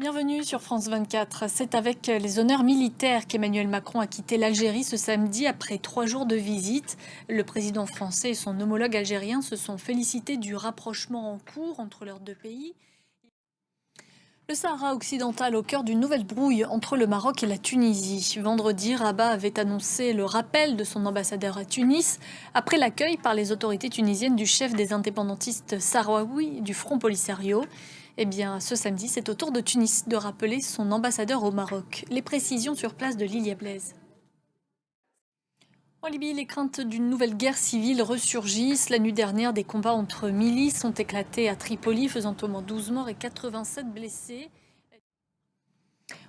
Bienvenue sur France 24. C'est avec les honneurs militaires qu'Emmanuel Macron a quitté l'Algérie ce samedi après 3 jours de visite. Le président français et son homologue algérien se sont félicités du rapprochement en cours entre leurs deux pays. Le Sahara occidental au cœur d'une nouvelle brouille entre le Maroc et la Tunisie. Vendredi, Rabat avait annoncé le rappel de son ambassadeur à Tunis après l'accueil par les autorités tunisiennes du chef des indépendantistes sahraouis du Front Polisario. Eh bien, ce samedi, c'est au tour de Tunis de rappeler son ambassadeur au Maroc. Les précisions sur place de Lilia Blaise. En Libye, les craintes d'une nouvelle guerre civile ressurgissent. La nuit dernière, des combats entre milices ont éclaté à Tripoli, faisant au moins 12 morts et 87 blessés.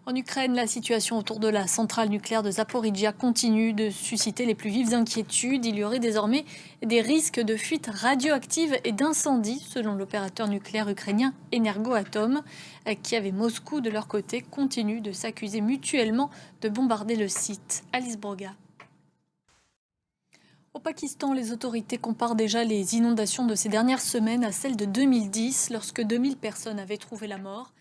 En Ukraine, la situation autour de la centrale nucléaire de Zaporizhia continue de susciter les plus vives inquiétudes. Il y aurait désormais des risques de fuite radioactive et d'incendie, selon l'opérateur nucléaire ukrainien Energoatom. Kiev et Moscou, de leur côté, continuent de s'accuser mutuellement de bombarder le site. Alice Broga. Au Pakistan, les autorités comparent déjà les inondations de ces dernières semaines à celles de 2010, lorsque 2000 personnes avaient trouvé la mort.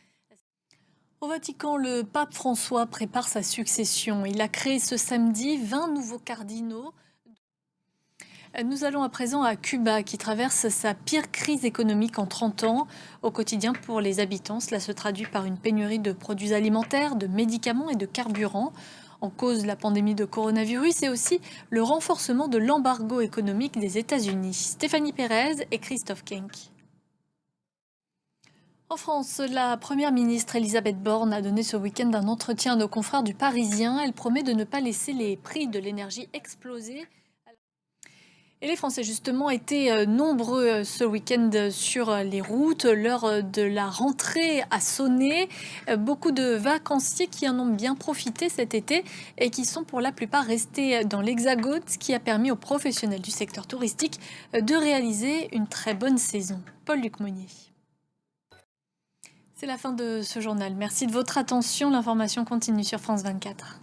Au Vatican, le pape François prépare sa succession. Il a créé ce samedi 20 nouveaux cardinaux. Nous allons à présent à Cuba, qui traverse sa pire crise économique en 30 ans. Au quotidien, pour les habitants, cela se traduit par une pénurie de produits alimentaires, de médicaments et de carburant. En cause, la pandémie de coronavirus et aussi le renforcement de l'embargo économique des États-Unis. Stéphanie Pérez et Christophe Kenck. En France, la première ministre Elisabeth Borne a donné ce week-end un entretien à nos confrères du Parisien. Elle promet de ne pas laisser les prix de l'énergie exploser. Et les Français, justement, étaient nombreux ce week-end sur les routes. L'heure de la rentrée a sonné. Beaucoup de vacanciers qui en ont bien profité cet été et qui sont pour la plupart restés dans l'Hexagone, ce qui a permis aux professionnels du secteur touristique de réaliser une très bonne saison. Paul-Luc Monnier. C'est la fin de ce journal. Merci de votre attention. L'information continue sur France 24.